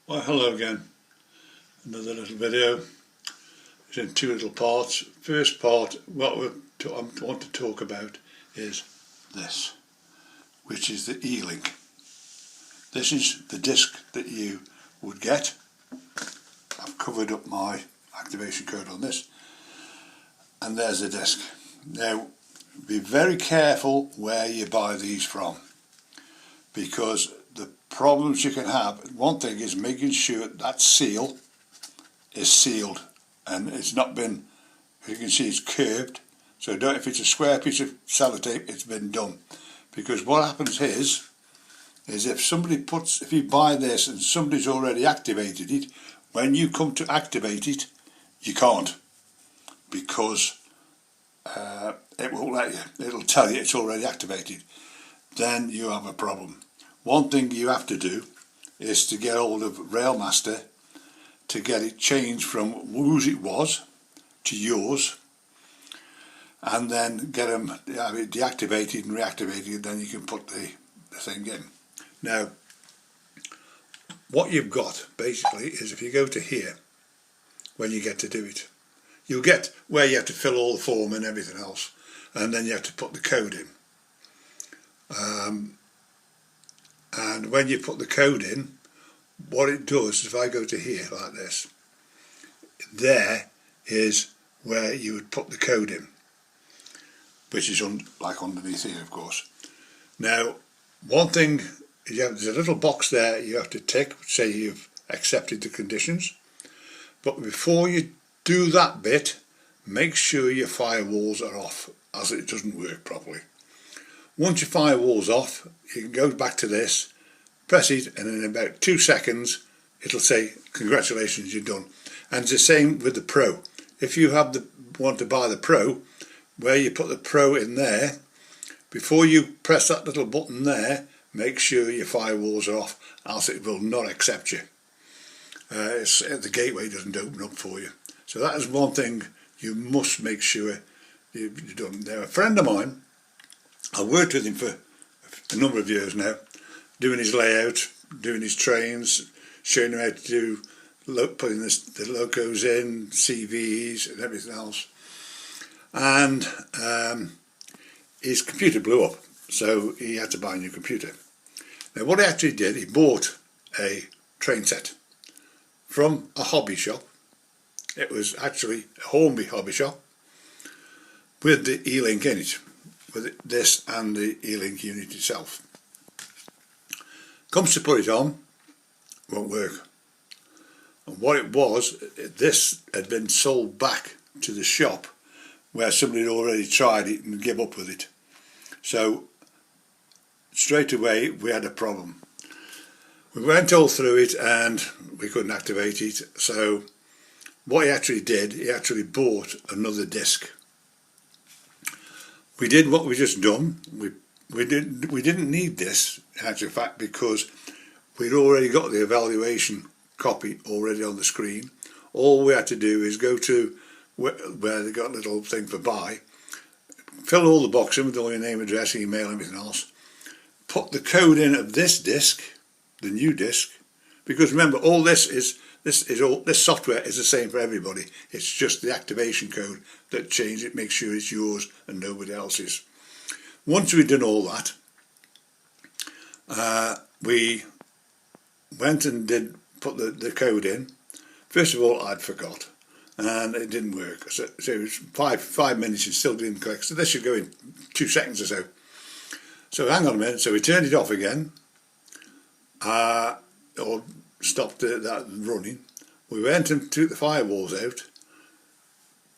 Well, hello again. Another little video. It's in two little parts. First part, what I want to talk about is this, which is the Elink. This is the disc that you would get. I've covered up my activation code on this, and there's the disc. Now, be very careful where you buy these from, because the problems you can have, one thing is making sure that seal is sealed and it's not been, as you can see, it's curved, so if it's a square piece of sellotape, it's been done. Because what happens is if you buy this and somebody's already activated it, when you come to activate it, you can't, because it won't let you. It'll tell you it's already activated. Then you have a problem. One thing you have to do is to get hold of Railmaster to get it changed from whose it was to yours, and then get them deactivated and reactivated, then you can put the thing in. Now, what you've got basically is, if you go to here, when you get to do it, you'll get where you have to fill all the form and everything else, and then you have to put the code in. And when you put the code in, what it does, if I go to here like this, there is where you would put the code in, which is like underneath here, of course. Now, one thing is there's a little box there you have to tick, say you've accepted the conditions. But before you do that bit, make sure your firewalls are off, as it doesn't work properly. Once your firewall's off, you can go back to this, press it, and in about 2 seconds it'll say congratulations, you're done. And it's the same with the Pro. If you want to buy the Pro, where you put the Pro in there, before you press that little button there, make sure your firewalls are off, else it will not accept you. The gateway doesn't open up for you. So that is one thing you must make sure you've done. Now, a friend of mine, I've worked with him for a number of years now, doing his layout, doing his trains, showing him how to do, putting the locos in, CVEs and everything else. And his computer blew up, so he had to buy a new computer. Now, what he actually did, he bought a train set from a hobby shop. It was actually a Hornby hobby shop with the Elink in it, with this and the Elink unit itself. Comes to put it on, won't work. And what it was, this had been sold back to the shop where somebody had already tried it and give up with it. So straight away we had a problem. We went all through it and we couldn't activate it. So what he actually did, he actually bought another disc. We did what we just done. We didn't need this, in actual fact, because we'd already got the evaluation copy already on the screen. All we had to do is go to where they got a little thing for buy, fill all the box in with all your name, address, email, everything else, put the code in of this disc, the new disc, because remember, all this software is the same for everybody. It's just the activation code that changes it, makes sure it's yours and nobody else's. Once we'd done all that, we went and put the code in. First of all, I'd forgot, and it didn't work. So it was five minutes, it still didn't click. So this should go in 2 seconds or so. So hang on a minute. So we turned it off again, or stopped that running. We went and took the firewalls out,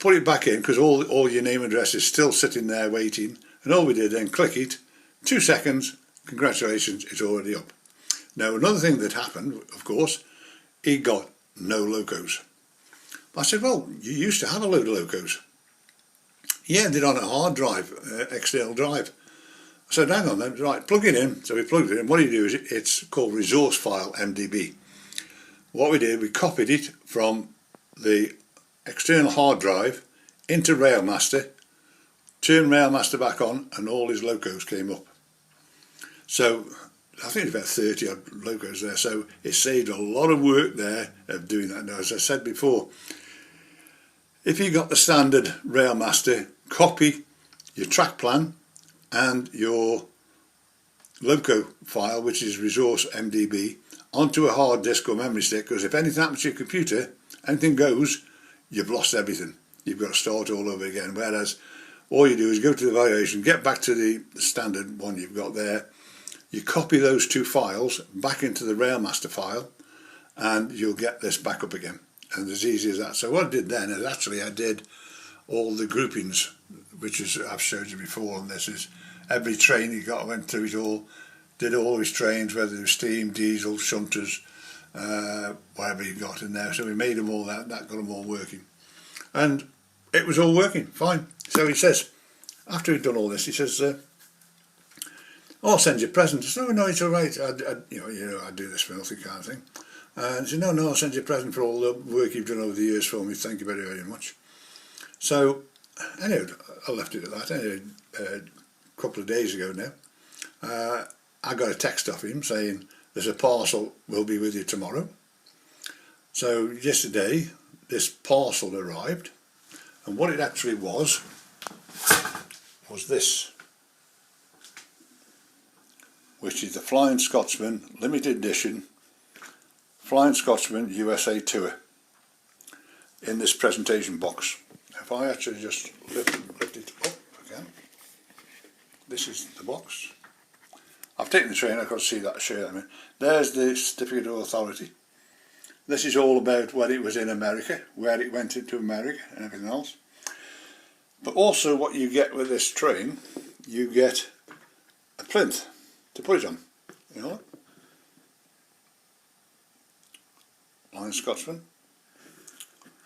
put it back in, because all your name and address is still sitting there waiting. And all we did then, click it, 2 seconds, congratulations, it's already up. Now, another thing that happened, of course, he got no locos. I said, well, you used to have a load of locos. Yeah, they're on a hard drive, external drive. I said, hang on then, right, plug it in. So we plugged it in. What you do is, it's called resource file MDB. What we did, we copied it from the external hard drive into Railmaster, turned Railmaster back on, and all his locos came up. So I think it's about 30 odd locos there, so it saved a lot of work there of doing that. Now, as I said before, if you got the standard Railmaster, copy your track plan and your loco file, which is resource MDB, onto a hard disk or memory stick, because if anything happens to your computer, anything goes, you've lost everything. You've got to start all over again. Whereas all you do is go to the evaluation, get back to the standard one you've got there, you copy those two files back into the Railmaster file, and you'll get this back up again. And as easy as that. So what I did then is actually I did all the groupings, which is I've showed you before, and this is every train you got, I went through it all, did all his trains, whether it was steam, diesel, shunters, whatever you got in there. So we made them all that got them all working. And it was all working, fine. So he says, after he'd done all this, he says, I'll send you a present. I said, no, it's all right. I do this for nothing kind of thing. And he said, no, I'll send you a present for all the work you've done over the years for me. Thank you very, very much. So, anyway, I left it at that. Anyway, a couple of days ago now, I got a text off him saying, there's a parcel, will be with you tomorrow. So, yesterday, this parcel arrived. And what it actually was this, which is the Flying Scotsman limited edition Flying Scotsman USA tour in this presentation box. If I actually just lift it up again, this is the box. I've taken the train, I can't see that shirt. I mean, there's the certificate of authority. This is all about when it was in America, where it went into America and everything else. But also what you get with this train, you get a plinth to put it on, you know. Flying Scotsman.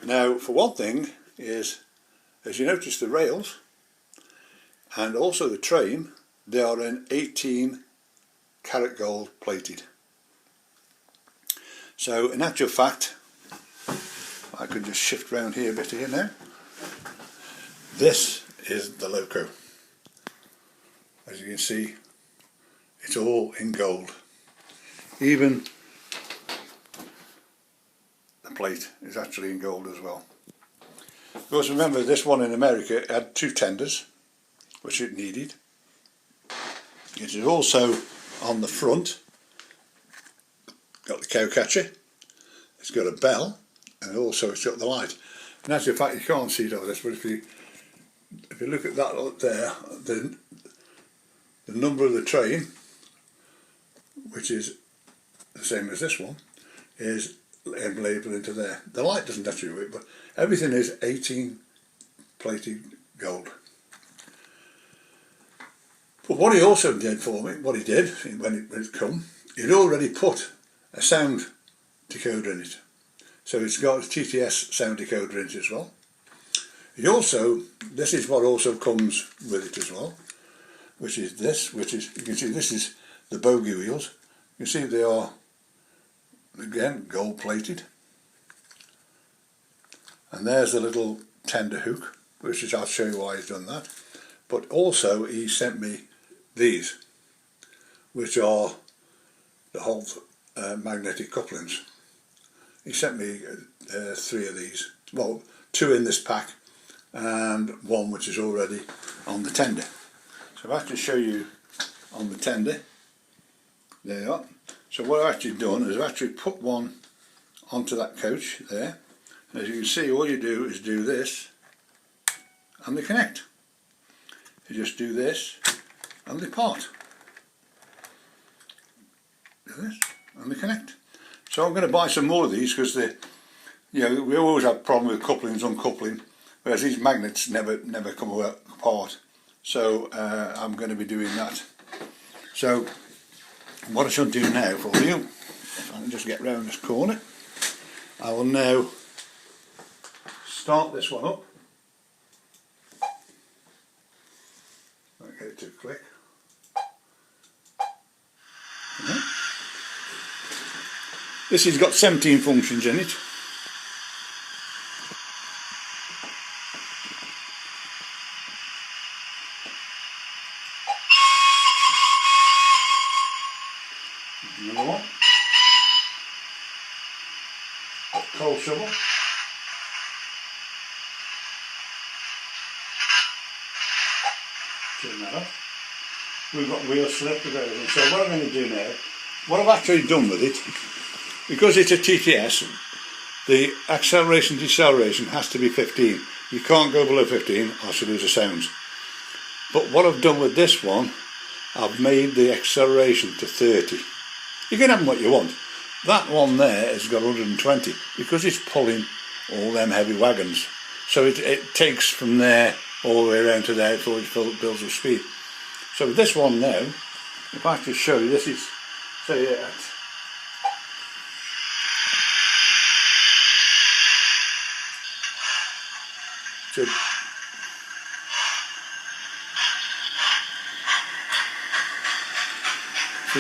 Now, for one thing, is as you notice the rails and also the train, they are in 18 karat gold plated. So, in actual fact, I could just shift round here a bit here now. This is the loco. As you can see, it's all in gold. Even the plate is actually in gold as well. Of course, remember this one in America had two tenders, which it needed. It is also on the front, got the cow catcher, it's got a bell, and also it's got the light. And actually, in fact, you can't see it over this, but if you look at that up there, the number of the train, which is the same as this one, is labelled into there. The light doesn't actually work, but everything is 18 plated gold. But what he also did for me, when it come, he'd already put a sound decoder in it. So it's got a TTS sound decoder in it as well. He also, this is what also comes with it as well, which is this, which is, you can see this is the bogie wheels. You can see they are, again, gold plated. And there's the little tender hook, which is, I'll show you why he's done that. But also he sent me these, which are the Holt magnetic couplings. He sent me 3 of these, well, 2 in this pack and 1 which is already on the tender. So if I can show you on the tender, there you are. So what I've actually done is I've actually put one onto that coach there, and as you can see, all you do is do this and they connect. You just do this and they part. Do this and they connect. So I'm going to buy some more of these because we always have a problem with couplings, uncoupling, whereas these magnets never come apart. So I'm going to be doing that. So what I shall do now for you, if I can just get round this corner, I will now start this one up. Don't get it to click. This has got 17 functions in it. coal shovel. Turn that off. We've got wheel slip with everything. So what I'm going to do now, what I've actually done with it, because it's a TTS, the acceleration deceleration has to be 15. You can't go below 15 or else you lose the sounds. But what I've done with this one, I've made the acceleration to 30. You can have them what you want. That one there has got 120 because it's pulling all them heavy wagons. So it takes from there all the way around to there before it builds up speed. So with this one now, if I just show you, this is, say,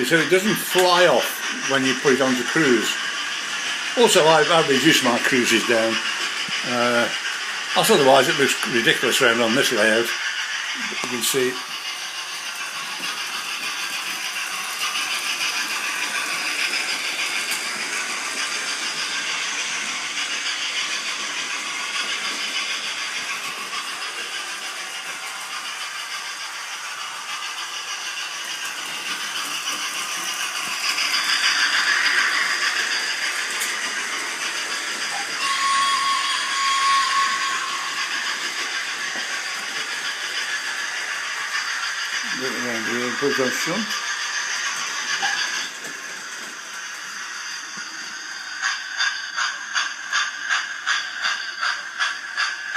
so it doesn't fly off when you put it onto cruise. Also, I've reduced my cruises down. Else otherwise it looks ridiculous around on this layout. You can see. Around here, it goes on shunt.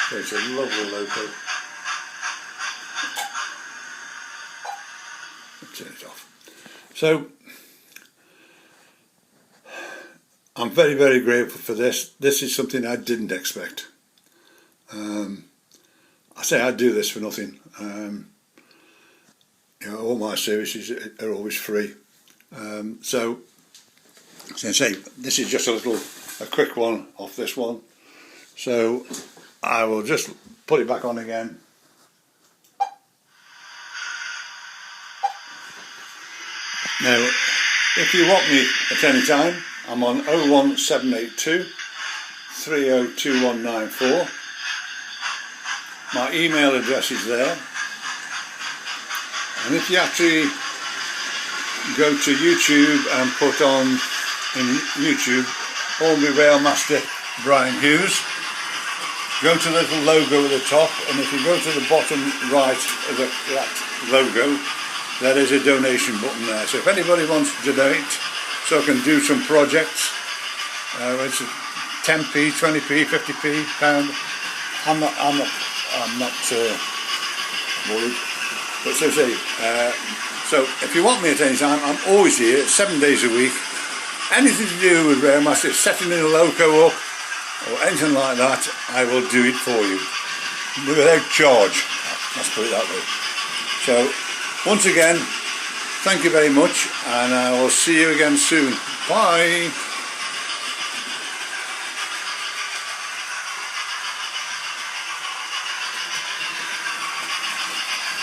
So it's a lovely loco. I'll turn it off. So I'm very, very grateful for this. This is something I didn't expect. I say I'd do this for nothing. You know, all my services are always free. So as I say, this is just a quick one off this one. So I will just put it back on again. Now, if you want me at any time, I'm on 01782 302194. My email address is there. And if you actually go to YouTube and put on in YouTube Hornby Railmaster Brian Hughes, go to the little logo at the top, and if you go to the bottom right of that logo, there is a donation button there. So if anybody wants to donate, so I can do some projects, it's 10p, 20p, 50p, pound. I'm not worried. But so if you want me at any time, I'm always here, 7 days a week. Anything to do with Railmaster, setting in a loco up, or anything like that, I will do it for you. Without charge, let's put it that way. So, once again, thank you very much, and I will see you again soon. Bye!